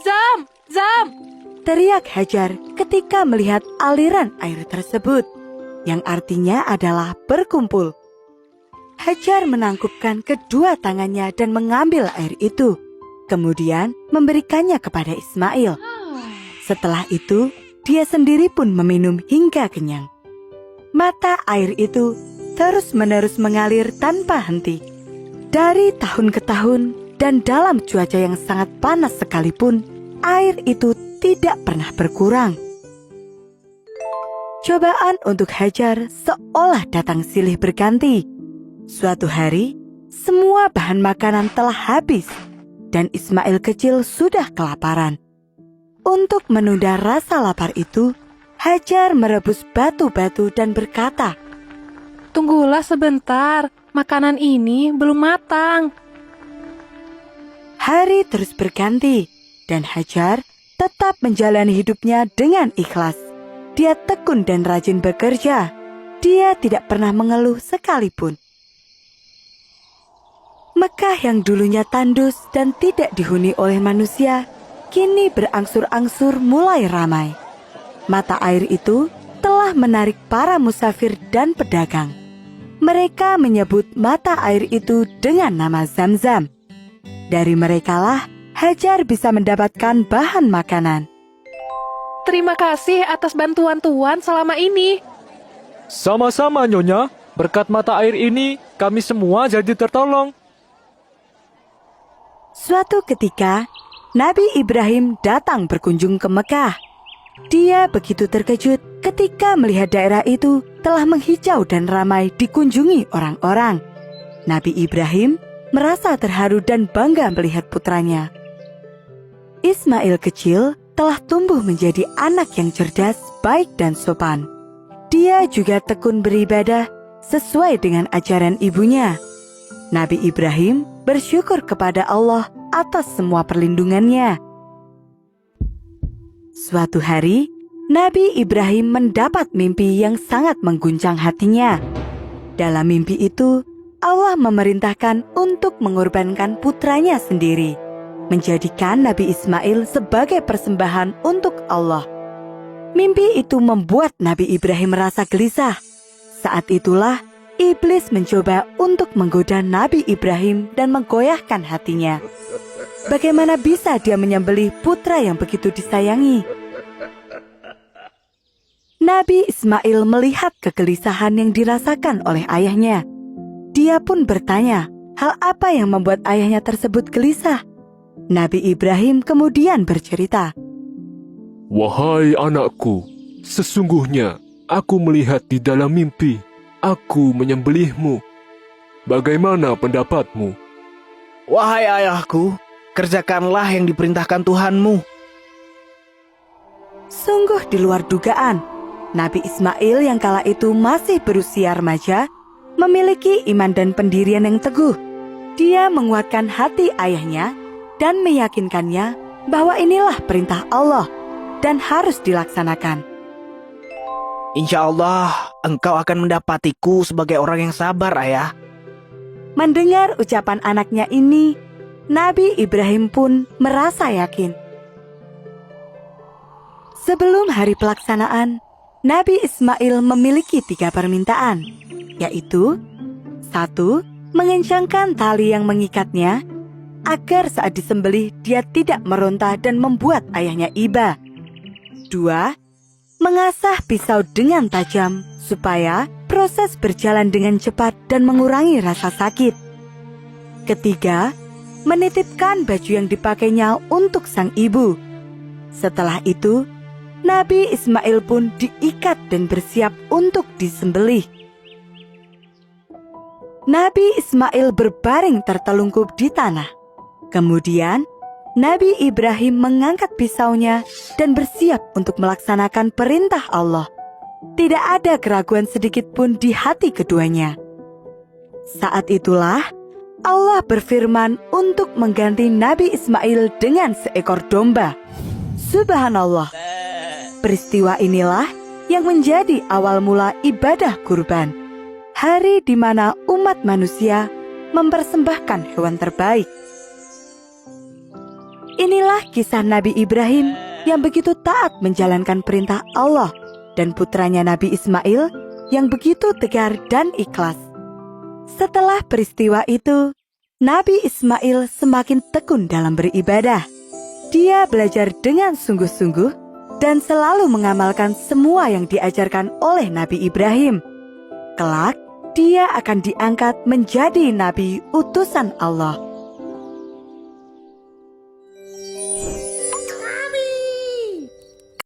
Zam! Zam! Teriak Hajar ketika melihat aliran air tersebut, yang artinya adalah berkumpul. Hajar menangkupkan kedua tangannya dan mengambil air itu, kemudian memberikannya kepada Ismail. Setelah itu, dia sendiri pun meminum hingga kenyang. Mata air itu terus-menerus mengalir tanpa henti. Dari tahun ke tahun dan dalam cuaca yang sangat panas sekalipun, air itu tidak pernah berkurang. Cobaan untuk Hajar seolah datang silih berganti. Suatu hari, semua bahan makanan telah habis dan Ismail kecil sudah kelaparan. Untuk menunda rasa lapar itu, Hajar merebus batu-batu dan berkata, Tunggulah sebentar, makanan ini belum matang. Hari terus berganti dan Hajar tetap menjalani hidupnya dengan ikhlas. Dia tekun dan rajin bekerja. Dia tidak pernah mengeluh sekalipun. Mekah yang dulunya tandus dan tidak dihuni oleh manusia, kini berangsur-angsur mulai ramai. Mata air itu telah menarik para musafir dan pedagang. Mereka menyebut mata air itu dengan nama Zam-Zam. Dari merekalah Hajar bisa mendapatkan bahan makanan. Terima kasih atas bantuan Tuan selama ini. Sama-sama, Nyonya. Berkat mata air ini, kami semua jadi tertolong. Suatu ketika, Nabi Ibrahim datang berkunjung ke Mekah. Dia begitu terkejut ketika melihat daerah itu telah menghijau dan ramai dikunjungi orang-orang. Nabi Ibrahim merasa terharu dan bangga melihat putranya. Ismail kecil telah tumbuh menjadi anak yang cerdas, baik dan sopan. Dia juga tekun beribadah sesuai dengan ajaran ibunya. Nabi Ibrahim bersyukur kepada Allah atas semua perlindungannya. Suatu hari, Nabi Ibrahim mendapat mimpi yang sangat mengguncang hatinya. Dalam mimpi itu, Allah memerintahkan untuk mengorbankan putranya sendiri, menjadikan Nabi Ismail sebagai persembahan untuk Allah. Mimpi itu membuat Nabi Ibrahim merasa gelisah. Saat itulah, iblis mencoba untuk menggoda Nabi Ibrahim dan menggoyahkan hatinya. Bagaimana bisa dia menyembelih putra yang begitu disayangi? Nabi Ismail melihat kegelisahan yang dirasakan oleh ayahnya. Dia pun bertanya, hal apa yang membuat ayahnya tersebut gelisah? Nabi Ibrahim kemudian bercerita, Wahai anakku, sesungguhnya aku melihat di dalam mimpi, aku menyembelihmu. Bagaimana pendapatmu? Wahai ayahku, kerjakanlah yang diperintahkan Tuhanmu. Sungguh di luar dugaan, Nabi Ismail yang kala itu masih berusia remaja, memiliki iman dan pendirian yang teguh. Dia menguatkan hati ayahnya dan meyakinkannya bahwa inilah perintah Allah dan harus dilaksanakan. Insya Allah, engkau akan mendapatiku sebagai orang yang sabar, ayah. Mendengar ucapan anaknya ini, Nabi Ibrahim pun merasa yakin. Sebelum hari pelaksanaan, Nabi Ismail memiliki 3 permintaan, yaitu 1. Mengencangkan tali yang mengikatnya, agar saat disembelih dia tidak meronta dan membuat ayahnya iba. 2. Mengasah pisau dengan tajam, supaya proses berjalan dengan cepat dan mengurangi rasa sakit. 3. Menitipkan baju yang dipakainya untuk sang ibu. Setelah itu, Nabi Ismail pun diikat dan bersiap untuk disembelih. Nabi Ismail berbaring tertelungkup di tanah. Kemudian, Nabi Ibrahim mengangkat pisaunya dan bersiap untuk melaksanakan perintah Allah. Tidak ada keraguan sedikit pun di hati keduanya. Saat itulah, Allah berfirman untuk mengganti Nabi Ismail dengan seekor domba. Subhanallah. Peristiwa inilah yang menjadi awal mula ibadah kurban. Hari di mana umat manusia mempersembahkan hewan terbaik. Inilah kisah Nabi Ibrahim yang begitu taat menjalankan perintah Allah dan putranya Nabi Ismail yang begitu tegar dan ikhlas. Setelah peristiwa itu, Nabi Ismail semakin tekun dalam beribadah. Dia belajar dengan sungguh-sungguh dan selalu mengamalkan semua yang diajarkan oleh Nabi Ibrahim. Kelak, dia akan diangkat menjadi nabi utusan Allah.